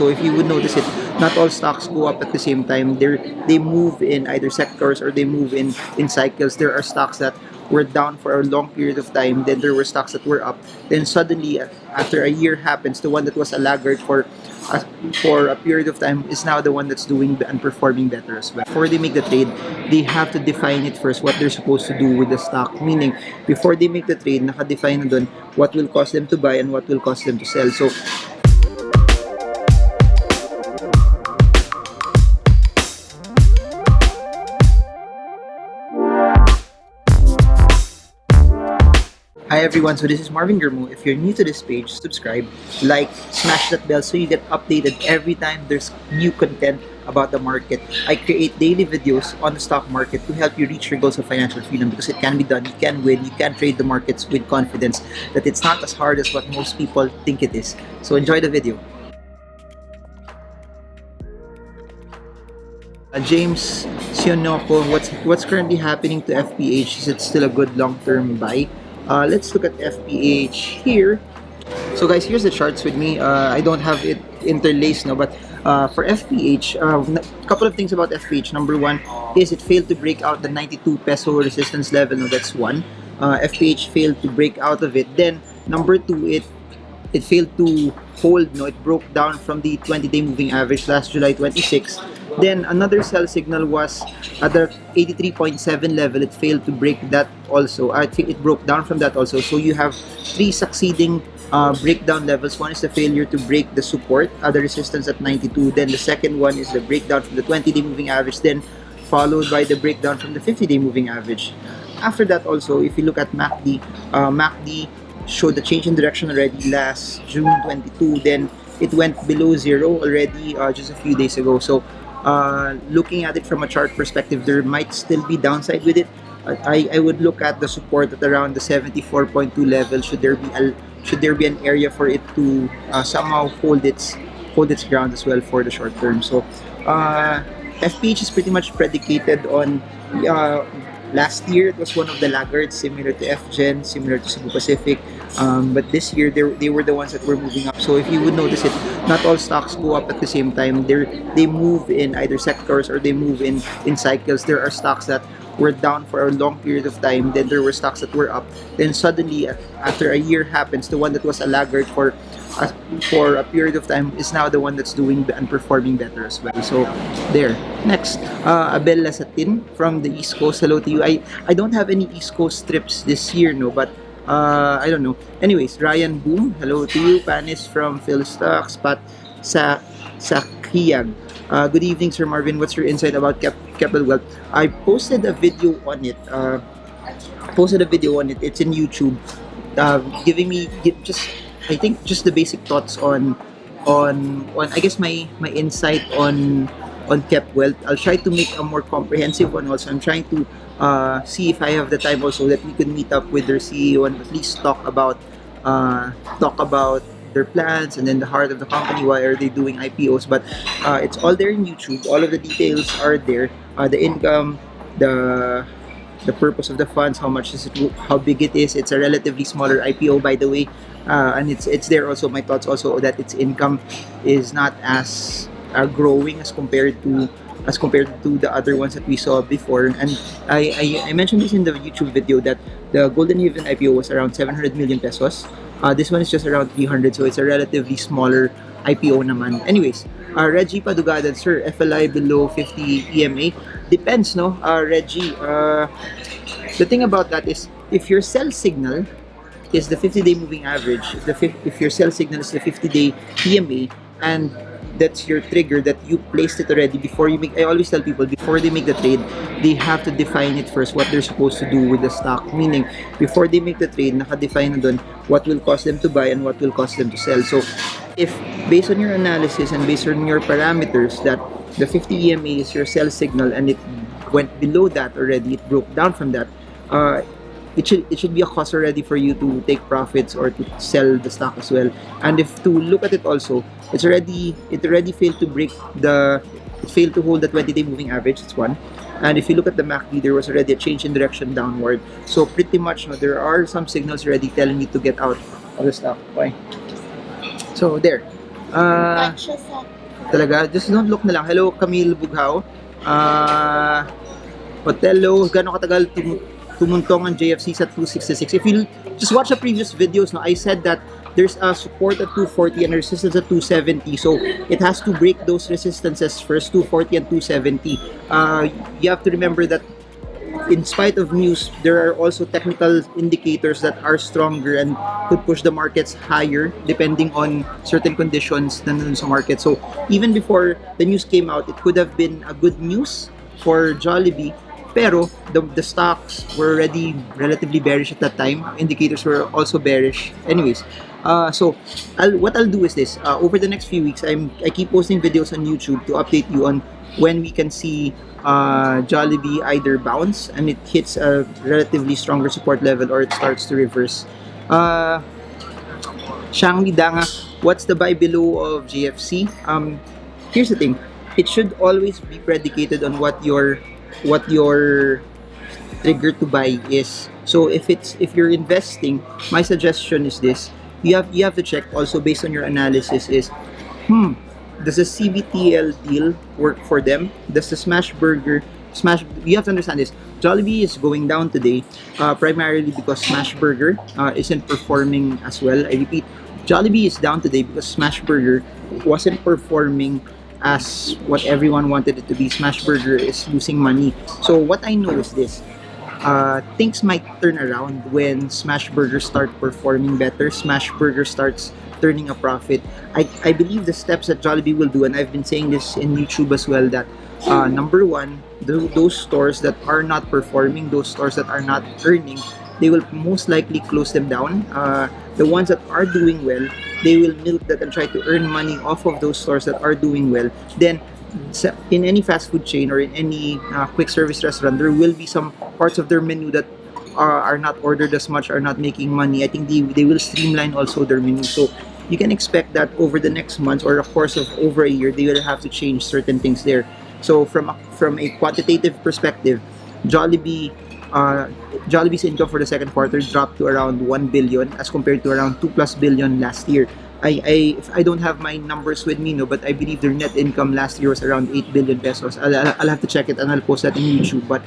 So if you would notice it, not all stocks go up at the same time. They move in either sectors or they move in cycles. There are stocks that were down for a long period of time. Then there were stocks that were up. Then suddenly, after a year happens, the one that was a laggard for a period of time is now the one that's doing and performing better as well. Before they make the trade, they have to define it first what they're supposed to do with the stock. Meaning, before they make the trade, naka-define na dun what will cause them to buy and what will cause them to sell. So, hi everyone, so this is Marvin. If you're new to this page, subscribe, like, smash that bell so you get updated every time there's new content about the market. I create daily videos on the stock market to help you reach your goals of financial freedom because it can be done. You can win, you can trade the markets with confidence that it's not as hard as what most people think it is. So enjoy the video. James Sionoko, what's currently happening to FBH? Is it still a good long-term buy? Let's look at FBH here. So guys, here's the charts with me. I don't have it interlaced now, but for FBH, a couple of things about FBH. Number one is it failed to break out the 92 peso resistance level. No, that's one. FBH failed to break out of it. Then number two, it failed to hold. No, it broke down from the 20-day moving average last July 26. Then another sell signal was at the 83.7 level. It failed to break that also. I think it broke down from that also. So you have three succeeding breakdown levels. One is the failure to break the support, the resistance at 92. Then the second one is the breakdown from the 20-day moving average. Then followed by the breakdown from the 50-day moving average. After that also, if you look at MACD, MACD showed the change in direction already last June 22. Then it went below zero already just a few days ago. So looking at it from a chart perspective, there might still be downside with it. I would look at the support at around the 74.2 level. Should there be an area for it to somehow hold its ground as well for the short term. So FPH is pretty much predicated on last year it was one of the laggards, similar to FGen, similar to Cebu Pacific. But this year they were the ones that were moving up. So if you would notice it, not all stocks go up at the same time. They move in either sectors or they move in cycles. There are stocks that were down for a long period of time. Then there were stocks that were up. Then suddenly, after a year happens, the one that was a laggard for a period of time is now the one that's doing and performing better as well. So there. Next, Abel Lasatin from the East Coast. Hello to you. I don't have any East Coast trips this year, no, but I don't know. Anyways, Ryan Boom, hello to you. Panis from Phil Stocks. Pat Sakiyag. Good evening, Sir Marvin. What's your insight about Capital Wealth? I posted a video on it. It's in YouTube. Giving me just the basic thoughts on I guess my insight on Cap Wealth. I'll try to make a more comprehensive one also. I'm trying to see if I have the time also that we could meet up with their CEO and at least talk about their plans and then the heart of the company. Why are they doing IPOs? But it's all there in YouTube. All of the details are there. The income, the purpose of the funds, how much is it, how big it is. It's a relatively smaller IPO, by the way, and it's there also. My thoughts also that its income is not as growing as compared to the other ones that we saw before. And I mentioned this in the YouTube video that the Golden Haven IPO was around 700 million pesos. This one is just around 300, so it's a relatively smaller IPO naman. Anyways, Reggie Padugadan, sir, FLI below 50 EMA. Depends, no? Reggie, the thing about that is if your sell signal is the 50-day moving average, if your sell signal is the 50-day EMA, and that's your trigger that you placed it already before you make. I always tell people before they make the trade, they have to define it first what they're supposed to do with the stock. Meaning, before they make the trade, naka-define na dun what will cause them to buy and what will cause them to sell. So, if based on your analysis and based on your parameters that the 50 EMA is your sell signal and it went below that already, it broke down from that, it should be a cause already for you to take profits or to sell the stock as well. And if to look at it also, it already failed to hold the 20-day moving average. It's one. And if you look at the MACD, there was already a change in direction downward. So pretty much, there are some signals already telling you to get out of the stock. Okay. So there. Ah, talaga, just don't look na lang. Hello, Camille Bughao. Ah, Otello, gano'ng katagal tumuntong ang JFC sa 266? If you just watch the previous videos, no, I said that there's a support at 240 and a resistance at 270. So it has to break those resistances first, 240 and 270. You have to remember that in spite of news, there are also technical indicators that are stronger and could push the markets higher depending on certain conditions nandun sa market. So even before the news came out, it could have been a good news for Jollibee. Pero the stocks were already relatively bearish at that time. Indicators were also bearish. Anyways, so what I'll do is this. Over the next few weeks, I keep posting videos on YouTube to update you on when we can see Jollibee either bounce and it hits a relatively stronger support level or it starts to reverse. Shangli Danga, what's the buy below of GFC? Here's the thing. It should always be predicated on what your trigger to buy is. So if you're investing, my suggestion is this. You have to check also based on your analysis is does the CBTL deal work for them? Does the you have to understand this. Jollibee is going down today primarily because Smashburger isn't performing as well. I repeat, Jollibee is down today because Smashburger wasn't performing as what everyone wanted it to be. Smashburger is losing money. So what I know is this. Things might turn around when Smashburger start performing better. Smashburger starts turning a profit. I believe the steps that Jollibee will do, and I've been saying this in YouTube as well, that number one, those stores that are not performing, those stores that are not earning, they will most likely close them down. The ones that are doing well, they will milk that and try to earn money off of those stores that are doing well. Then in any fast food chain or in any quick service restaurant, there will be some parts of their menu that are not ordered as much, are not making money. I think they will streamline also their menu. So you can expect that over the next months or a course of over a year, they will have to change certain things there. So from a quantitative perspective, Jollibee Jollibee's income for the second quarter dropped to around 1 billion as compared to around 2 plus billion last year. I don't have my numbers with me, no, but I believe their net income last year was around 8 billion pesos. I'll have to check it and I'll post that in YouTube. But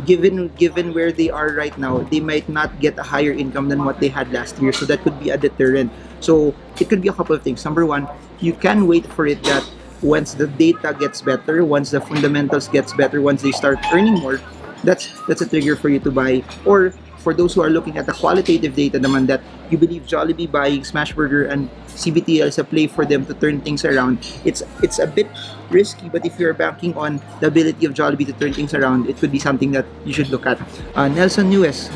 given where they are right now, they might not get a higher income than what they had last year. So that could be a deterrent. So it could be a couple of things. Number one, you can wait for it that once the data gets better, once the fundamentals gets better, once they start earning more, that's a trigger for you to buy. Or for those who are looking at the qualitative data naman, that you believe Jollibee buying Smashburger and CBTL is a play for them to turn things around. It's a bit risky, but if you're banking on the ability of Jollibee to turn things around, it could be something that you should look at. Nelson Nuez,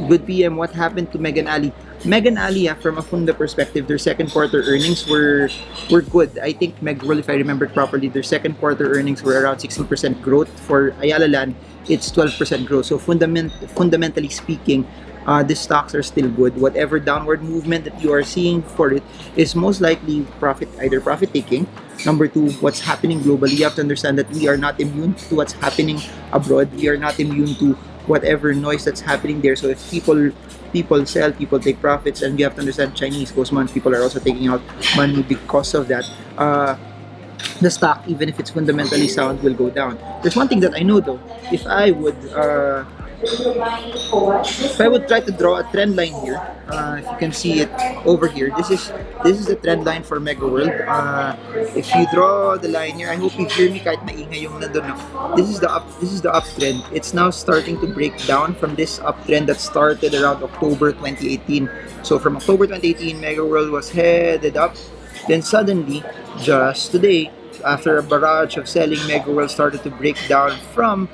good PM, what happened to Megan Ali? Megan Ali, from a Funda perspective, their second quarter earnings were good. I think Megworld, if I remember properly, their second quarter earnings were around 16% growth. For Ayala Land, it's 12% growth. So fundamentally speaking, these stocks are still good. Whatever downward movement that you are seeing for it is most likely either profit taking. Number two, what's happening globally. You have to understand that we are not immune to what's happening abroad. We are not immune to whatever noise that's happening there. So if people sell, people take profits, and you have to understand Chinese ghost months, people are also taking out money because of that. The stock, even if it's fundamentally sound, will go down. There's one thing that I know though. If I would try to draw a trend line here, if you can see it over here, this is the trend line for Mega World. If you draw the line here, I hope you hear me kahit maingay yung nandun. This is the uptrend. It's now starting to break down from this uptrend that started around October 2018. So from October 2018, Mega World was headed up. Then suddenly, just today, after a barrage of selling, Mega World started to break down from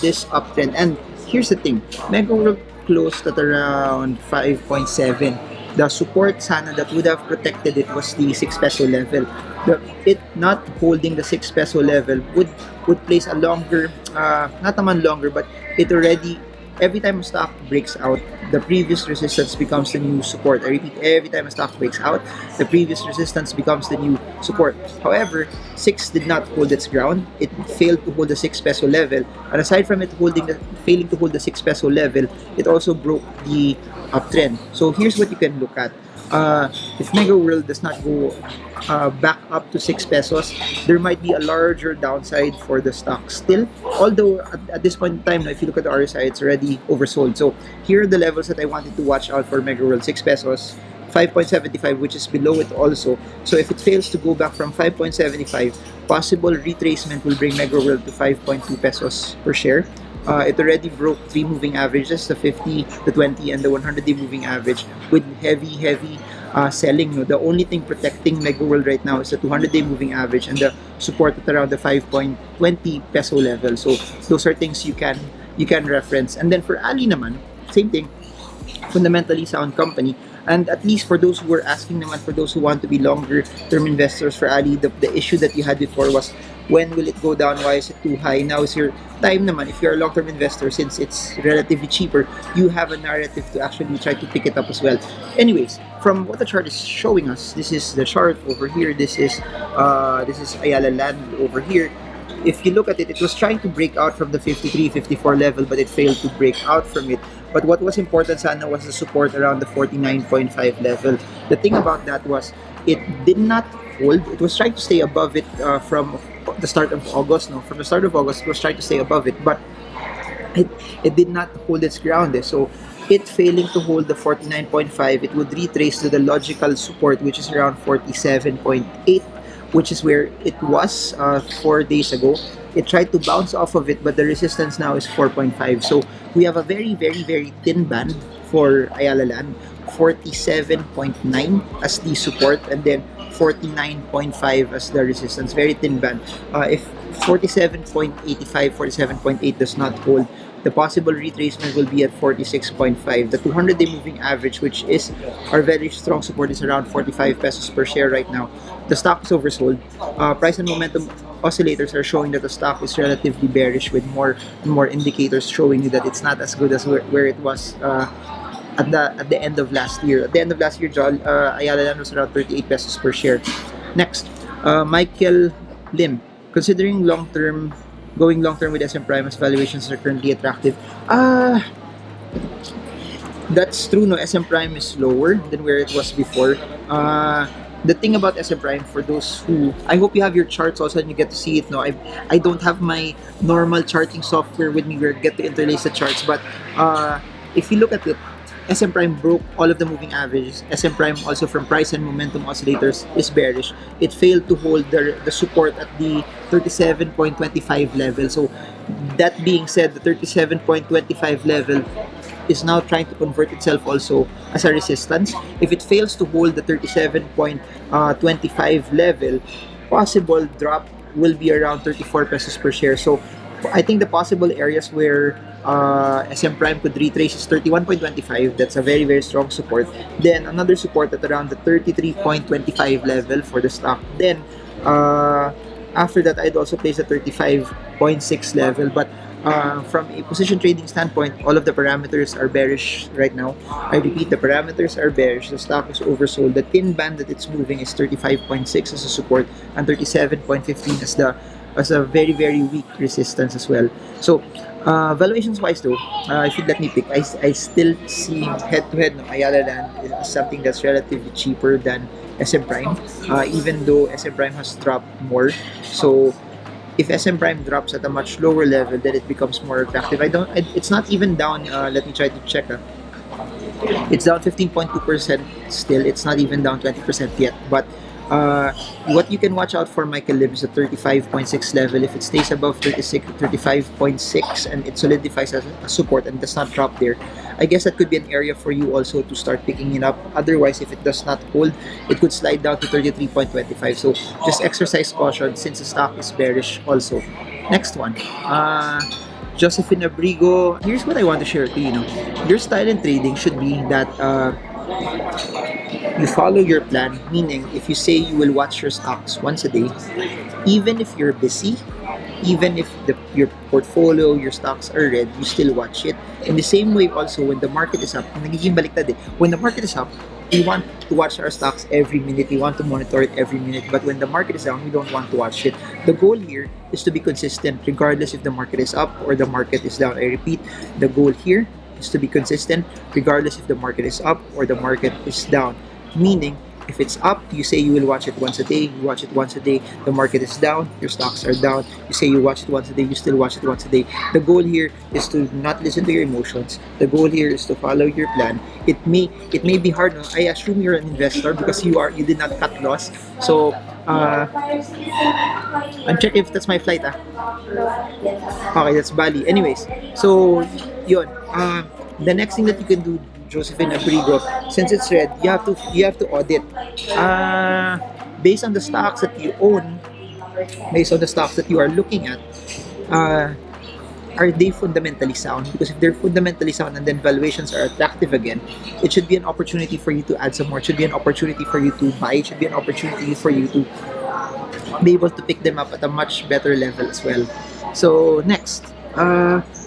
this uptrend. And here's the thing, Mega World closed at around 5.7. The support sana that would have protected it was the 6 peso level. It not holding the 6 peso level would place a longer, not naman longer, but it already, every time a stock breaks out, the previous resistance becomes the new support. I repeat, every time a stock breaks out, the previous resistance becomes the new support. However, 6 did not hold its ground. It failed to hold the 6 peso level. And aside from it failing to hold the 6 peso level, it also broke the uptrend. So here's what you can look at. If Mega World does not go back up to 6 pesos, there might be a larger downside for the stock still. Although at this point in time, if you look at the RSI, it's already oversold. So here are the levels that I wanted to watch out for Mega World: 6 pesos, 5.75, which is below it also. So if it fails to go back from 5.75, possible retracement will bring Mega World to 5.2 pesos per share. It already broke three moving averages, the 50, the 20, and the 100-day moving average, with heavy selling. No? The only thing protecting Mega World right now is the 200-day moving average and the support at around the 5.20 peso level. So those are things you can reference. And then for Ali naman, same thing, fundamentally sound company. And at least for those who were asking naman, for those who want to be longer term investors for Ali, the issue that you had before was, when will it go down? Why is it too high? Now is your time naman. If you're a long-term investor, since it's relatively cheaper, you have a narrative to actually try to pick it up as well. Anyways, from what the chart is showing us, this is the chart over here. This is Ayala Land over here. If you look at it, it was trying to break out from the 53, 54 level, but it failed to break out from it. But what was important sana was the support around the 49.5 level. The thing about that was, it did not hold. It was trying to stay above it from the start of August. No, from the start of August, it was trying to stay above it, but it did not hold its ground. So it failing to hold the 49.5, it would retrace to the logical support, which is around 47.8, which is where it was 4 days ago. It tried to bounce off of it, but the resistance now is 4.5. So we have a very thin band for Ayala Land, 47.9 as the support, and then 49.5 as the resistance. Very thin band. If 47.85, 47.8 does not hold, the possible retracement will be at 46.5. The 200-day moving average, which is our very strong support, is around 45 pesos per share right now. The stock is oversold. Price and momentum oscillators are showing that the stock is relatively bearish, with more and more indicators showing you that it's not as good as where it was at the end of last year. At the end of last year, Ayala Land was around 38 pesos per share. Next, Michael Lim. Considering going long-term with SM Prime as valuations are currently attractive. That's true, no? SM Prime is lower than where it was before. The thing about SM Prime, for those who, I hope you have your charts also and you get to see it. No, I don't have my normal charting software with me where I get to interlace the charts, but if you look at it, SM Prime broke all of the moving averages. SM Prime also, from price and momentum oscillators, is bearish. It failed to hold the support at the 37.25 level. So that being said, the 37.25 level is now trying to convert itself also as a resistance. If it fails to hold the 37.25 level, possible drop will be around 34 pesos per share. So I think the possible areas where SM Prime could retrace is 31.25. That's a very strong support. Then another support at around the 33.25 level for the stock. Then after that, I'd also place a 35.6 level. But from a position trading standpoint, all of the parameters are bearish right now. I repeat, the parameters are bearish. The stock is oversold. The thin band that it's moving is 35.6 as a support and 37.15 as a very weak resistance as well. So valuations wise though, if you'd let me pick, I still see head to head no, Ayala Land is something that's relatively cheaper than SM Prime, even though SM Prime has dropped more. So if SM Prime drops at a much lower level, then it becomes more attractive. It's not even down. Let me try to check. It's down 15.2% still. It's not even down 20% yet. But what you can watch out for, Michael Lim, is the 35.6 level. If it stays above 35.6 and it solidifies as a support and does not drop there, I guess that could be an area for you also to start picking it up. Otherwise, if it does not hold, it could slide down to 33.25. So just exercise caution since the stock is bearish also. Next one. Josephine Abrigo. Here's what I want to share to you. Your style in trading should be that you follow your plan, meaning if you say you will watch your stocks once a day, even if you're busy, even if your portfolio, your stocks are red, you still watch it. In the same way also, when the market is up, nagiging baliktad eh. When the market is up, we want to watch our stocks every minute. We want to monitor it every minute. But when the market is down, we don't want to watch it. The goal here is to be consistent regardless if the market is up or the market is down. I repeat, the goal here is to be consistent regardless if the market is up or the market is down. Meaning, if it's up, you say you will watch it once a day, you watch it once a day, the market is down, your stocks are down, you say you watch it once a day, you still watch it once a day. The goal here is to not listen to your emotions. The goal here is to follow your plan. It may be hard. No? I assume you're an investor because you did not cut loss. So I'm checking if that's my flight. Okay, that's Bali. Anyways, so yun. The next thing that you can do, Josephine Abrigo, since it's red, you have to audit. Based on the stocks that you own, based on the stocks that you are looking at, uh, are they fundamentally sound? Because if they're fundamentally sound and then valuations are attractive again, it should be an opportunity for you to add some more. It should be an opportunity for you to buy. It should be an opportunity for you to be able to pick them up at a much better level as well. So next,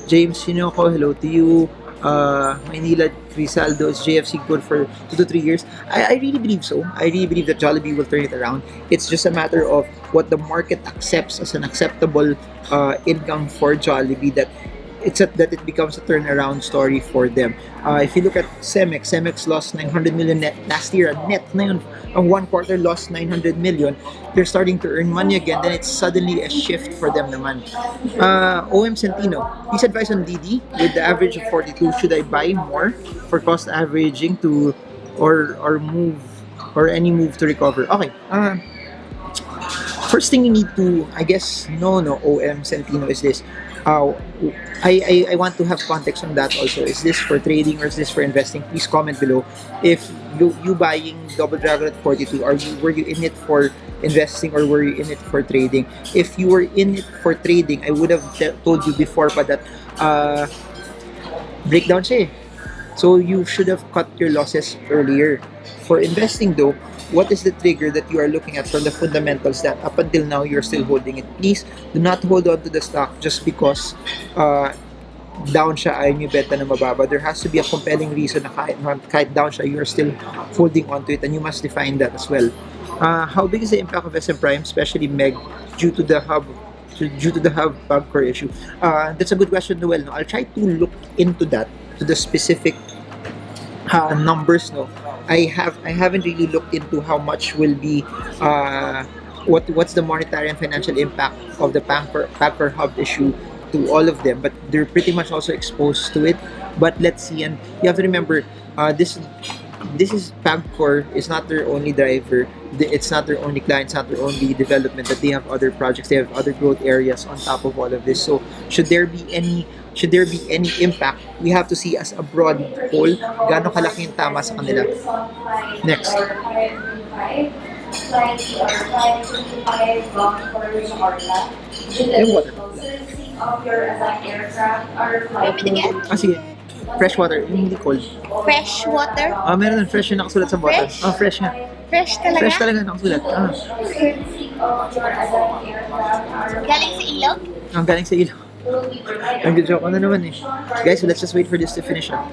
James Sinoko, hello to you. Manila Crisaldo, is JFC good for 2 to 3 years? I really believe so. I really believe that Jollibee will turn it around. It's just a matter of what the market accepts as an acceptable income for Jollibee, that it becomes a turnaround story for them. If you look at Cemex lost 900 million net last year. Net na yun. Ang one quarter lost 900 million. They're starting to earn money again. Then it's suddenly a shift for them naman. OM Centino, his advice on DD with the average of 42. Should I buy more for cost averaging to or move or any move to recover? Okay. First thing you need to, I guess, no, OM Centino, is this. Uh, I want to have context on that also. Is this for trading or is this for investing? Please comment below. If you buying Double Dragon at 42, were you in it for investing or were you in it for trading? If you were in it for trading, I would have told you before pa that breakdown siya eh. So you should have cut your losses earlier. For investing though, what is the trigger that you are looking at from the fundamentals that up until now you're still holding it? Please do not hold on to the stock just because down siya ay nyo beta na mababa. There has to be a compelling reason na kahit down siya, you're still holding on to it, and you must define that as well. How big is the impact of SM Prime, especially Meg, due to the hub bug core issue? That's a good question, Noel. No? I'll try to look into that, to the specific numbers. No, I haven't really looked into how much will be what's the monetary and financial impact of the Packer hub issue to all of them, but they're pretty much also exposed to it. But let's see, and you have to remember, this is Pagcor is not their only driver. It's not their only client. It's not their only development. That they have other projects. They have other growth areas on top of all of this. So should there be any impact, we have to see as a broad whole gaano kalaki yung tama sa kanila. Next. Yung water. Sige. Fresh water, yung hindi cold. Fresh water? Meron nun, fresh yung nakasulat sa bottle. Fresh? Fresh nga. Fresh talaga? Fresh talaga nakasulat. Galing sa ilog? Galing sa ilog. Ang good joke, ano naman eh. Guys, let's just wait for this to finish up.